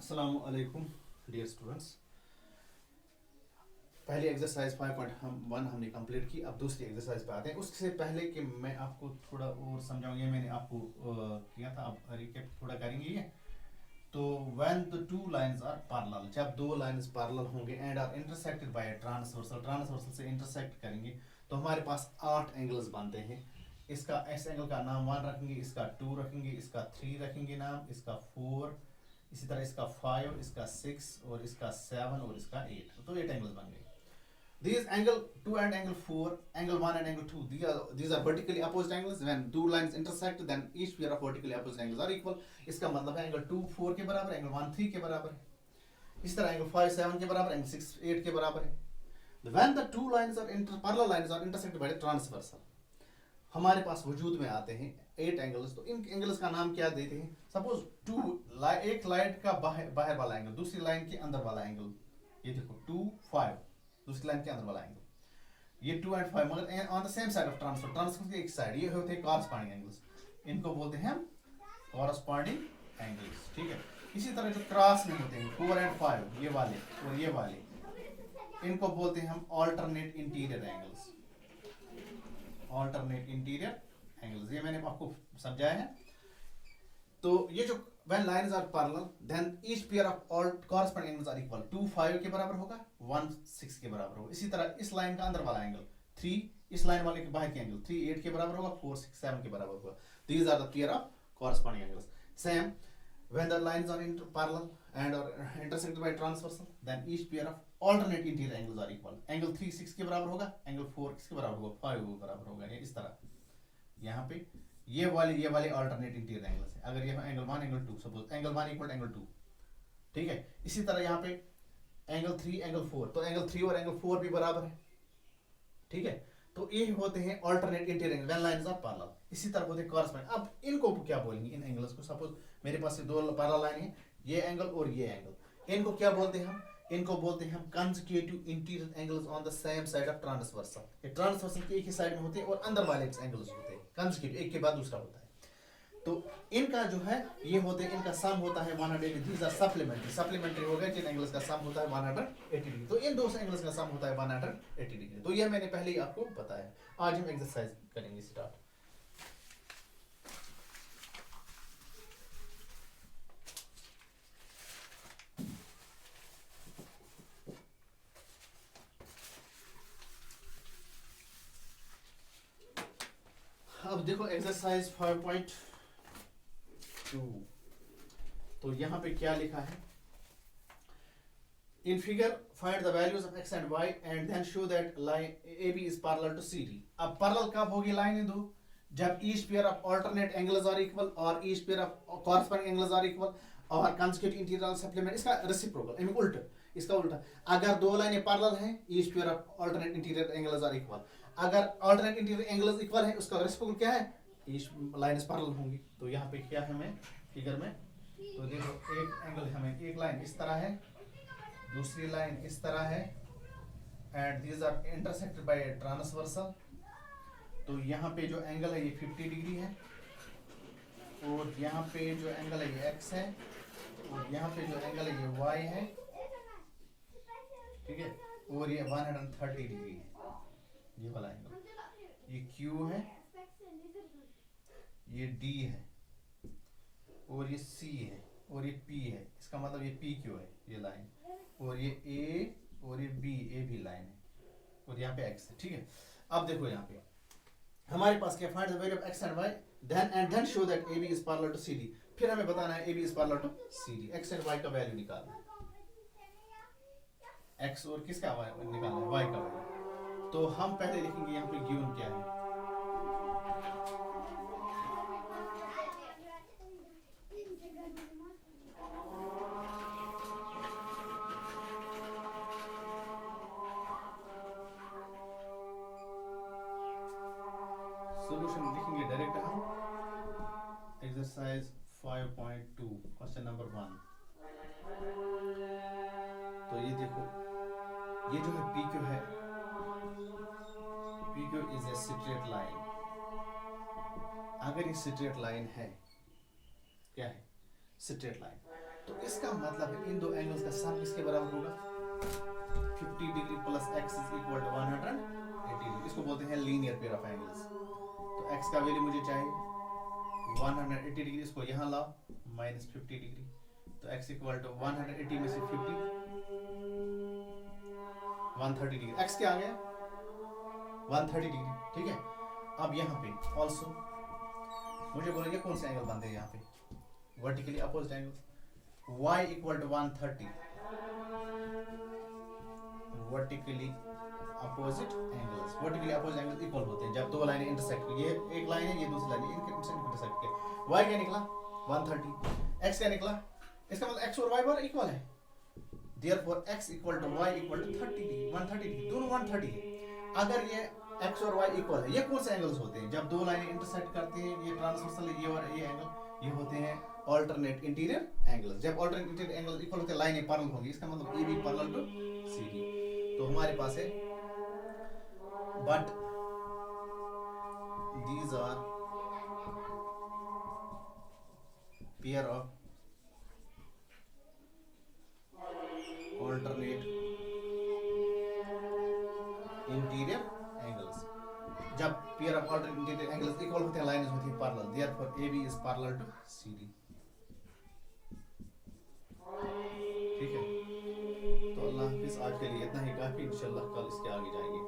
अस्सलाम वालेकुम dear students. पहली एक्सरसाइज 5.1 हमने कंप्लीट की। अब दूसरी एक्सरसाइज पे आते हैं। उससे पहले कि मैं आपको थोड़ा और समझाऊँ, ये मैंने आपको किया था, अब रिकैप थोड़ा करेंगे ये। तो when the two lines are parallel, जब दो लाइंस पैरेलल होंगे and are intersected by transversal, transversal से इंटरसेक्ट करेंगे तो हमारे पास 8 एंगल्स बनते हैं। इसका इस एंगल का नाम 1 रखेंगे, इसका 2 रखेंगे, इसका 3 रखेंगे नाम, इसका 4, इसी तरह इसका 5, इसका 6 और इसका 7 और इसका 8। तो 8 एंगल्स बन गए। These angle 2 and angle 4, angle 1 and angle 2, these are vertically opposite angles. When two lines intersect, then each pair of vertically opposite angles are equal. इसका मतलब है एंगल 2 4 के बराबर, एंगल 1 3 के बराबर है। इस तरह एंगल 5 7 के बराबर, एंगल 6 8 के बराबर है। When the two lines are parallel lines are intersected by the transversal, हमारे पास वजूद में आते हैं 8 एंगल्स। तो इन एंगल्स का नाम क्या देते हैं? सपोज एक लाइन का बाहर वाला एंगल, दूसरी लाइन के अंदर वाला एंगल, ये देखो 2 5, दूसरी लाइन के अंदर वाला एंगल, ये 2 and 5 मगर on the same side of transfer, transfer की एक साइड, ये होते हैं कॉरस्पॉन्डिंग एंगल्स। इनको बोलते हैं हम कॉरस्पॉन्डिंग एंगल्स, ठीक है। इसी तरह जो क्रॉस में होते हैं 4 and 5, ये वाले और ये वाले, इनको बोलते हैं हम alternate interior angles, alternate interior angles. ये मैंने आपको समझाया है। तो ये जो when lines are parallel, then each pair of all corresponding angles are equal. 2 5 के बराबर होगा, 1 6 के बराबर होगा। इसी तरह इस लाइन का अंदर वाला एंगल 3, इस लाइन वाले के बाहर के एंगल 3 8 के बराबर होगा, 4 6 7 के बराबर होगा। These are the pair of corresponding angles. Same when the lines are parallel and are intersected by transversal, then each pair of alternate interior angles are equal. Angle 3 6 के बराबर होगा, एंगल 4 किसके बराबर होगा, 5 के बराबर होगा। इस तरह यहाँ पे ये वाले अल्टरनेट इंटीरियर एंगल्स है। अगर ये angle 1 angle 2, suppose angle 1 equal angle 2, ठीक है। इसी तरह यहाँ पे एंगल 3 एंगल 4, तो एंगल 3 और एंगल 4 भी बराबर है, ठीक है। तो ये होते हैं alternate interior angle when lines are parallel. इसी तरह होते हैं कॉरस्पॉन्डिंग। अब इनको क्या बोलेंगे, इन एंगल्स को? सपोज मेरे पास दो पैरेलल लाइन है, ये एंगल और ये एंगल, इनको क्या बोलते हैं हम? इनको बोलते हैं हम consecutive interior angles on the same side of transversal. ये ट्रांसवर्सल के एक ही साइड में होते हैं और अंदर वाले एंगल्स होते हैं कंसेक्यूटिव, एक के बाद दूसरा होता है। तो इनका जो है ये होते हैं, इनका सम होता है 180। दीज आर सप्लीमेंट्री, सप्लीमेंट्री हो गए। जिन एंगल्स का सम होता है 180 डिग्री, तो इन दो एंगल्स का सम होता है 180 डिग्री। तो ये मैंने पहले ही आपको बताया। आज हम एक्सरसाइज करेंगे स्टार्ट। अब देखो एक्सरसाइज 5.2। तो यहाँ पे क्या लिखा है? In figure find the values of x and y and then show that line AB is parallel to CD। अब पैरेलल कब होगी लाइनें दो? जब each pair of alternate angles are equal और each pair of corresponding angles are equal और consecutive interior supplement. इसका reciprocal, यानी उल्टा, इसका उल्टा। अगर दो लाइनें पैरेलल हैं, each pair of alternate interior angles are equal. अगर अल्टरनेट इंटीरियर एंगल्स इक्वल है, उसका रेसिप्रोकल क्या है? ईच लाइन्स पैरेलल होंगी। तो यहाँ पे क्या है हमें फिगर में? तो देखो एक एंगल हमें, एक लाइन इस तरह है, दूसरी लाइन इस तरह है, and these are intersected by transversal. तो यहाँ पे जो एंगल है ये 50 डिग्री है, और यहाँ पे जो एंगल है ये x है, और यहाँ पे जो एंगल है ये y है, ठीक है। और ये 130 डिग्री है, ये वाला एंगल। ये Q है, ये D है, और ये C है, और ये P है। इसका मतलब ये PQ है, ये लाइन, और ये A और ये AB लाइन है, और यहाँ पे X है, ठीक है। अब देखो यहाँ पे हमारे पास क्या? Find the value of x and y then show that AB is parallel to CD। फिर हमें बताना है AB is parallel to CD। x and y का वैल्यू निकालना है, x और किसका निकालना है? y का वैल्यू। तो हम पहले लिखेंगे यहाँ पे गिवन क्या है। सॉल्यूशन लिखेंगे डायरेक्ट हम। Exercise 5.2 question number 1। तो ये देखो, ये जो है PQ है, PQ is a straight line. अगर ये स्ट्रेट लाइन है, क्या है? Straight line. तो इसका मतलब है इन दो एंगल्स का सम किसके बराबर होगा? 50 degree plus x is equal to 180 degree. इसको बोलते हैं लीनियर पेयर ऑफ एंगल्स। तो x का वैल्यू मुझे चाहिए 180 डिग्री, इसको यहाँ लाओ माइनस 50 डिग्री, तो x इक्वल टू 180 में से 50 130 डिग्री। x क्या आ गया? 130 डिग्री, ठीक है। अब यहाँ पे ऑल्सो मुझे बोलेंगे कौन से एंगल बनते हैं यहाँ पे? Vertically opposite angle. y equal to 130 vertically opposite angles. Vertically opposite angles equal होते हैं जब दो लाइनें इंटरसेक्ट, ये एक लाइन है ये दूसरी लाइन है, इनके इंटरसेक्ट किया। y क्या निकला? 130। x क्या निकला? इसका मतलब x और y बराबर इक्वल है, therefore x equal to y equal to 30 degree 130 degree, दोनों 130 है। अगर ये x और y इक्वल है, ये कौन से एंगल्स होते हैं? जब दो लाइनें इंटरसेक्ट करती हैं, ये ट्रांसवर्सल है, ये और ये एंगल, ये होते हैं अल्टरनेट इंटीरियर एंगल्स। जब अल्टरनेट इंटीरियर एंगल्स इक्वल होते हैं, लाइनें पैरेलल होंगी, इसका मतलब AB पैरेलल टू CD। तो हमारे पास है but these are pair of alternate interior angles। जब pair of alternate interior angles equal होते हैं, लाइन्स होती हैं parallel, therefore AB is parallel to CD। ठीक है, तो अल्लाह हाफिज़, आज के लिए इतना ही काफी, इंशाल्लाह कल इसके आगे जाएंगे।